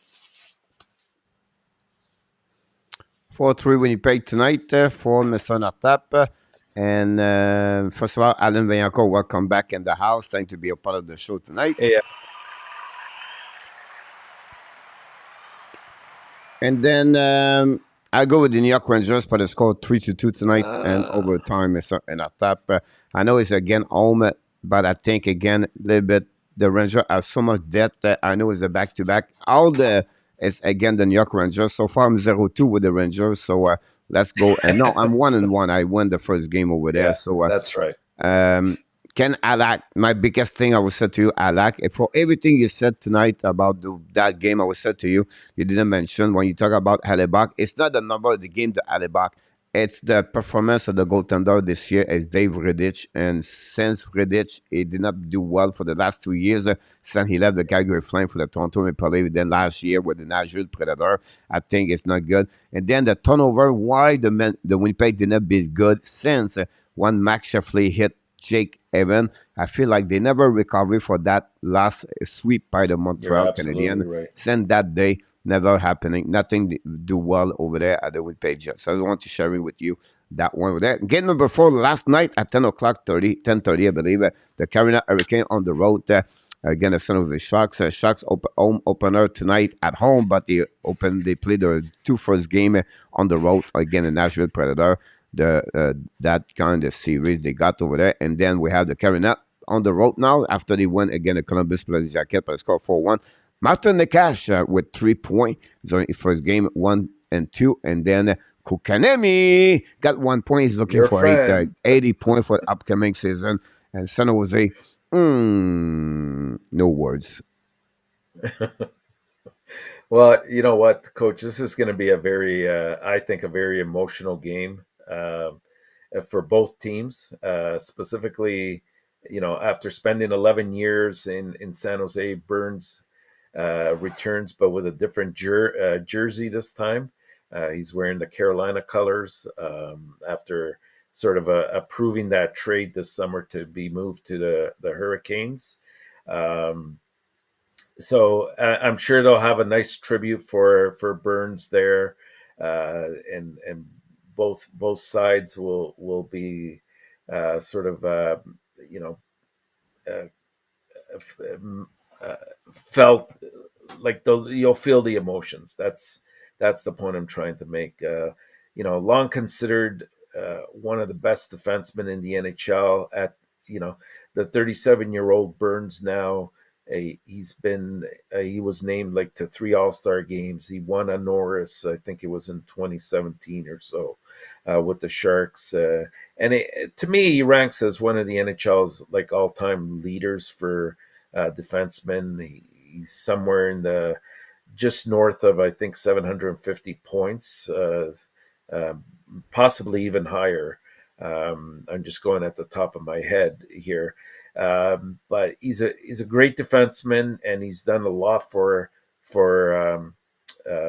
4-3 Winnipeg tonight for Mr. ENORTAP. And first of all, Alan Vaillancourt, welcome back in the house. Thanks to be a part of the show tonight. Yeah. And then I'll go with the New York Rangers for the score 3-2 tonight and overtime, Mr. ENORTAP. I know it's again home, but I think again a little bit the Rangers have so much debt. I know it's a back-to-back. It's again the New York Rangers. So far I'm 0-2 with the Rangers. So let's go. And no, I'm 1-1. I won the first game over there. Yeah, so that's right. Ken Alak, my biggest thing I would say to you, Alak, for everything you said tonight about that game, I would say to you, you didn't mention when you talk about Hellebuck, it's not the number of the game to Hellebuck. It's the performance of the goaltender this year as Dave Riddich. And since Riddich, he did not do well for the last 2 years, since he left the Calgary Flame for the Toronto Maple Leafs, then last year with the Nashville Predator, I think it's not good. And then the turnover, why the Winnipeg did not be good since when Max Sheffley hit Jake Evan, I feel like they never recovered for that last sweep by the Montreal Canadiens. Right. Since that day, never happening. Nothing do well over there at the Winnipeg Jets. So I just want to share it with you, that one over there. Game number 4 last night at 10:30, I believe. The Carolina Hurricane on the road again, the San Jose Sharks. Sharks home opener tonight at home, but they played their 2 first game on the road again, the Nashville Predator. That kind of series they got over there. And then we have the Carolina on the road now after they win again the Columbus Blue Jackets by the score 4-1. Martin Nekash with 3 points during his first game, 1 and 2. And then Kukanemi got 1 point. He's looking for 80 points for the upcoming season. And San Jose, no words. Well, you know what, Coach? This is going to be I think, a very emotional game for both teams. Specifically, after spending 11 years in San Jose, Burns returns, but with a different jersey this time. He's wearing the Carolina colors after sort of approving that trade this summer to be moved to the Hurricanes. So I'm sure they'll have a nice tribute for Burns there, and both sides will be sort of felt like you'll feel the emotions. That's the point I'm trying to make. Long considered one of the best defensemen in the NHL. At the 37-year-old Burns now. He was named like to 3 All-Star games. He won a Norris, I think it was in 2017 or so, with the Sharks. And to me, he ranks as one of the NHL's like all-time leaders for defensemen. He's somewhere in the just north of, I think, 750 points, possibly even higher. I'm just going at the top of my head here. But he's a great defenseman, and he's done a lot for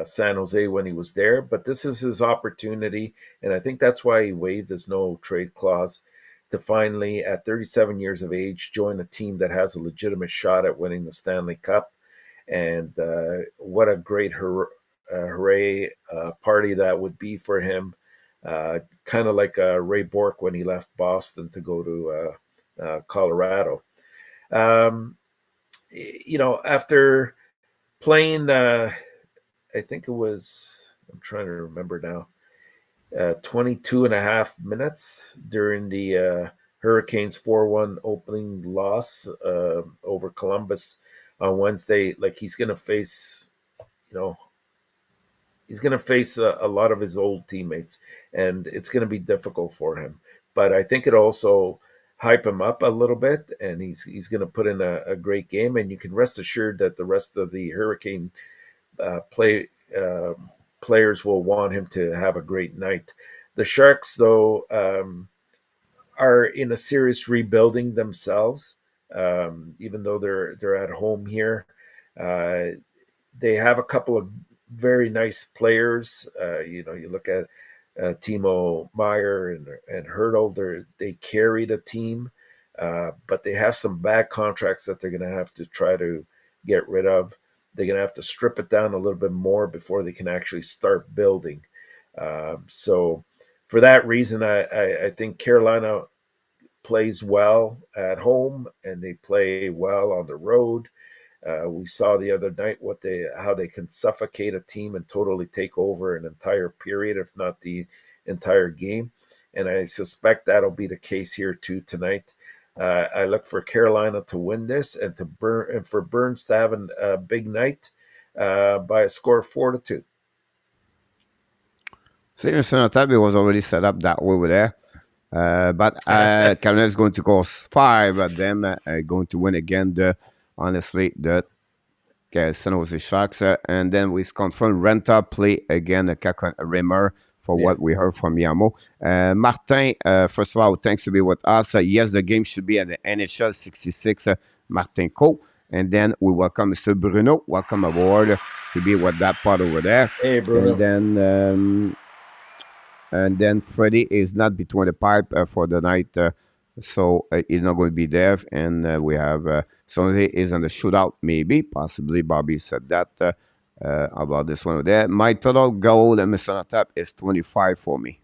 San Jose when he was there. But this is his opportunity, and I think that's why he waived his no trade clause to finally, at 37 years of age, join a team that has a legitimate shot at winning the Stanley Cup. And what a great hooray party that would be for him. Kind of like Ray Bork when he left Boston to go to Colorado. Um, after playing, I think it was, I'm trying to remember now, 22 and a half minutes during the Hurricanes 4-1 opening loss over Columbus on Wednesday. Like you know, he's going to face a lot of his old teammates, and it's going to be difficult for him. But I think it also hype him up a little bit, and he's going to put in a great game. And you can rest assured that the rest of the Hurricane uh, players will want him to have a great night. The Sharks, though, are in a serious rebuilding themselves. Even though they're at home here, uh, they have a couple of very nice players. You look at Timo Meyer and Hurdle. They carry the team, but they have some bad contracts that they're going to have to try to get rid of. They're going to have to strip it down a little bit more before they can actually start building. So, for that reason, I think Carolina plays well at home and they play well on the road. We saw the other night how they can suffocate a team and totally take over an entire period, if not the entire game. And I suspect that'll be the case here too tonight. I look for Carolina to win this and for Burns to have a big night by a score of 4-2. See, Mr. ENORTAP, it was already set up that way over there. But Carolina is going to cost 5 of them, going to win again, honestly, the San Jose Sharks. And then we confirm Renta play again, Rimmer, for Yeah. what we heard from Yamo. Martin, first of all, thanks to be with us. Yes, the game should be at the NHL 66, Martin Co. And then we welcome Mr. Bruno. Welcome aboard to be with that part over there. Hey, Bruno. And then Freddie is not between the pipe for the night, so he's not going to be there. And we have Sonny is on the shootout, maybe, possibly. Bobby said that about this one over there. My total goal, Mr. ENORTAP, is 25 for me.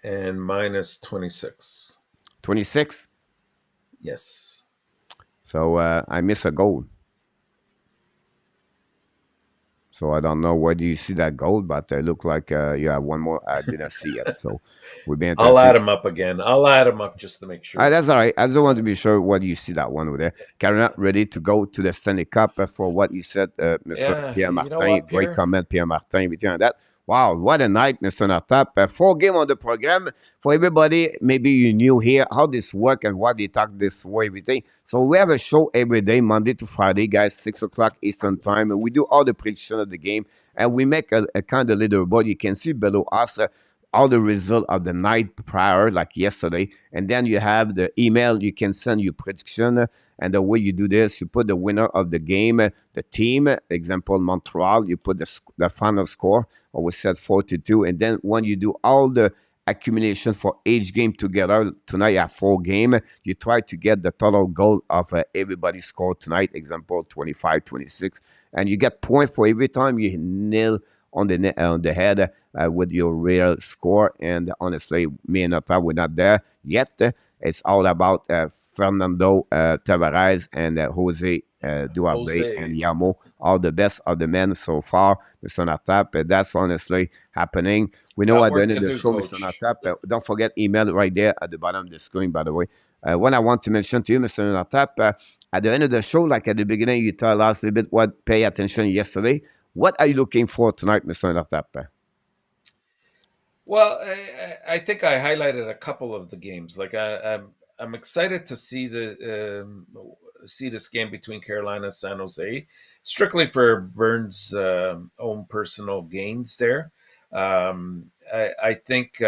And minus 26. 26? Yes. So I miss a goal. So I don't know where do you see that goal, but it looked like you have one more. I didn't see it, so we'll be interested. I'll add him up again. I'll add him up just to make sure. That's all right. I just want to be sure where do you see that one over there. Carolina ready to go to the Stanley Cup for what you said, Mr. Pierre Martin. What, Great Pierre? comment, Pierre Martin. Everything like that. Wow, what a night, Mr. ENORTAP. 4 games on the program. For everybody, maybe you knew here how this work and why they talk this way, everything. So we have a show every day, Monday to Friday, guys, 6 o'clock Eastern Time. We do all the prediction of the game, and we make a kind of leaderboard. You can see below us all the result of the night prior, like yesterday. And then you have the email. You can send your prediction. And the way you do this, you put the winner of the game, the team, example, Montreal, you put the final score, or we said 4-2. And then when you do all the accumulation for each game together, tonight you have 4 games, you try to get the total goal of everybody's score tonight, example, 25, 26. And you get point for every time you nail on the head with your real score. And honestly, me and Nata, we're not there yet. It's all about Fernando Tavares and Jose Duarte and Yamo. All the best of the men so far, Mr. ENORTAP. That's honestly happening. We know at the end of the show, Mr. ENORTAP, don't forget email right there at the bottom of the screen, by the way. What I want to mention to you, Mr. ENORTAP, at the end of the show, like at the beginning, you tell us a little bit what pay attention yesterday. What are you looking for tonight, Mr. ENORTAP? Well, I think I highlighted a couple of the games. Like I'm excited to see see this game between Carolina and San Jose, strictly for Burns' own personal gains there. I think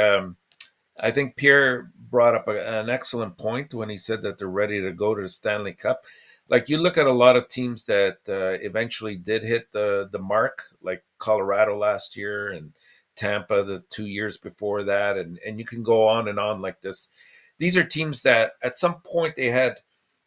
Pierre brought up an excellent point when he said that they're ready to go to the Stanley Cup. Like you look at a lot of teams that eventually did hit the mark, like Colorado last year and Tampa the 2 years before that, and you can go on and on like this. These are teams that at some point they had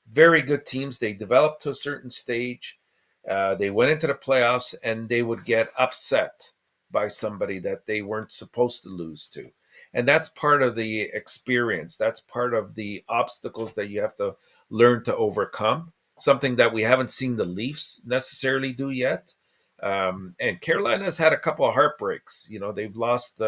very good teams. They developed to a certain stage, They went into the playoffs and they would get upset by somebody that they weren't supposed to lose to. And that's part of the experience. That's part of the obstacles that you have to learn to overcome, something that we haven't seen the Leafs necessarily do yet. And Carolina's had a couple of heartbreaks. You know, they've lost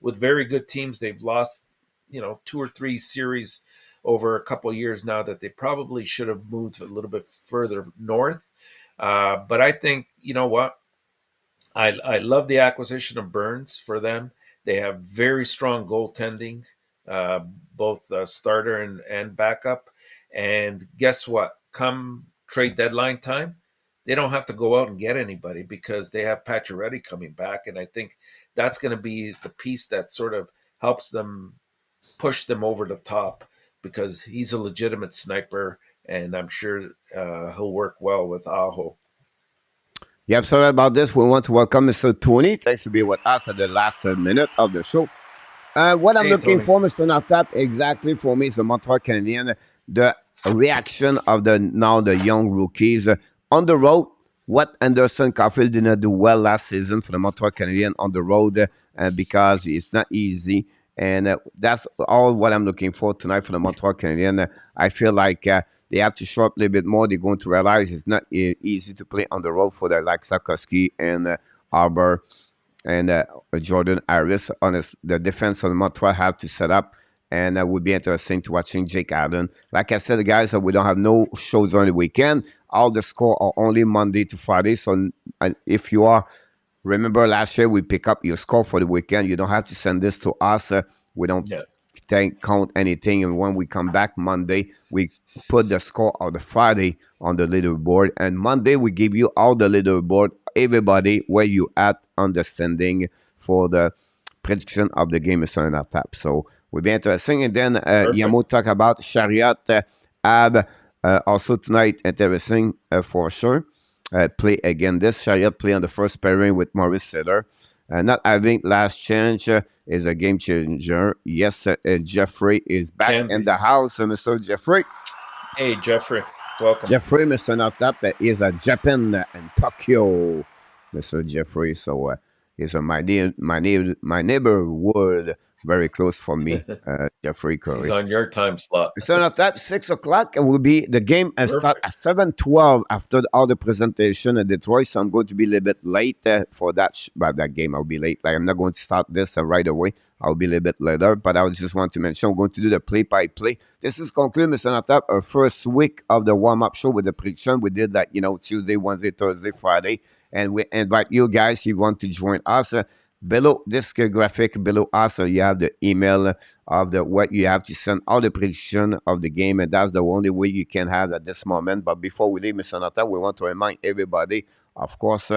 with very good teams. They've lost, 2 or 3 series over a couple of years now that they probably should have moved a little bit further north. But I think, you know what? I love the acquisition of Burns for them. They have very strong goaltending, both starter and backup. And guess what? Come trade deadline time, they don't have to go out and get anybody because they have Pacioretty coming back. And I think that's going to be the piece that sort of helps them push them over the top because he's a legitimate sniper, and I'm sure he'll work well with Aho. Yep, sorry about this. We want to welcome Mr. Tony. Thanks to be with us at the last minute of the show. What I'm looking for, Mr. ENORTAP, exactly for me is the Montreal Canadiens, the reaction of the young rookies on the road. What Anderson Caulfield did not do well last season for the Montreal Canadiens on the road because it's not easy. And that's all what I'm looking for tonight for the Montreal Canadiens. I feel like they have to show up a little bit more. They're going to realize it's not easy to play on the road for the like Sarkowski and Arbor and Jordan Harris. Honest, the defense of the Montreal have to set up, and it would be interesting to watching Jake Allen. Like I said, guys, we don't have no shows on the weekend. All the score are only Monday to Friday. So if you are, remember last year we pick up your score for the weekend. You don't have to send this to us. We don't count anything. And when we come back Monday, we put the score of the Friday on the leaderboard. And Monday we give you all the leaderboard, everybody where you at understanding for the prediction of the game is on our tap. So will be interesting. And then Yamo talk about Chariot Ab also tonight. Interesting for sure. Play again. This Chariot play on the first pairing with Maurice Seller. Not having last change is a game changer. Yes, Jeffrey is back in the house. Mr. Jeffrey. Hey, Jeffrey. Welcome. Jeffrey, Mr. ENORTAP is a Japan and Tokyo. Mr. Jeffrey. So he's my neighborhood. Very close for me, Jeffrey Curry. He's on your time slot. Mr. ENORTAP, 6 o'clock will be the game start at 7:12 after all the presentation in Detroit. So I'm going to be a little bit late for that game. I'll be late. Like I'm not going to start this right away. I'll be a little bit later. But I just want to mention I'm going to do the play-by-play. This is concluded, Mr. ENORTAP, our first week of the warm-up show with the prediction. We did that, Tuesday, Wednesday, Thursday, Friday. And we invite you guys if you want to join us. Below this graphic below us, you have the email of what you have to send all the prediction of the game, and that's the only way you can have at this moment. But before we leave, Mr. ENORTAP, we want to remind everybody, of course,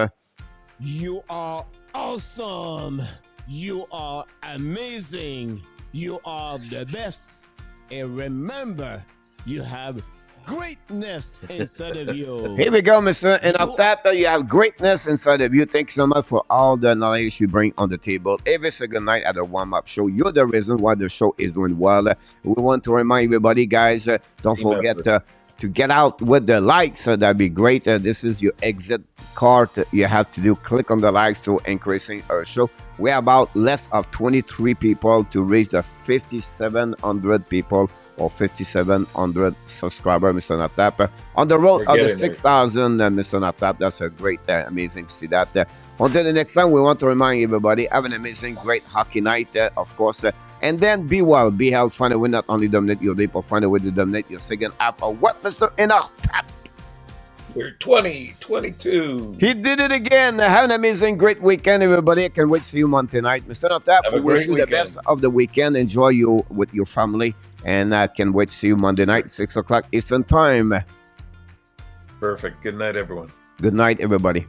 you are awesome. You are amazing. You are the best. And remember, you have greatness inside of you. Here we go, Mr. ENORTAP. You have greatness inside of you. Thanks so much for all the knowledge you bring on the table every single night at the warm-up show. You're the reason why the show is doing well. We want to remind everybody, guys, don't forget to get out with the likes. That'd be great. This is your exit card. You have to do click on the likes to increasing our show. We're about less of 23 people to reach the 5,700 people or 5,700 subscribers, Mr. ENORTAP. On the road of the 6,000, Mr. ENORTAP. That's a great, amazing to see that. Until the next time, we want to remind everybody, have an amazing, great hockey night, of course. And then be well, be healthy. Find a way not only dominate your day, but find a way to dominate your second half of what, Mr. ENORTAP? We're 2022. He did it again. Have an amazing, great weekend, everybody. I can wait to see you Monday night. Mr. ENORTAP, we wish you the best of the weekend. Enjoy you with your family. And I can wait to see you Monday night, 6 o'clock Eastern Time. Perfect. Good night, everyone. Good night, everybody.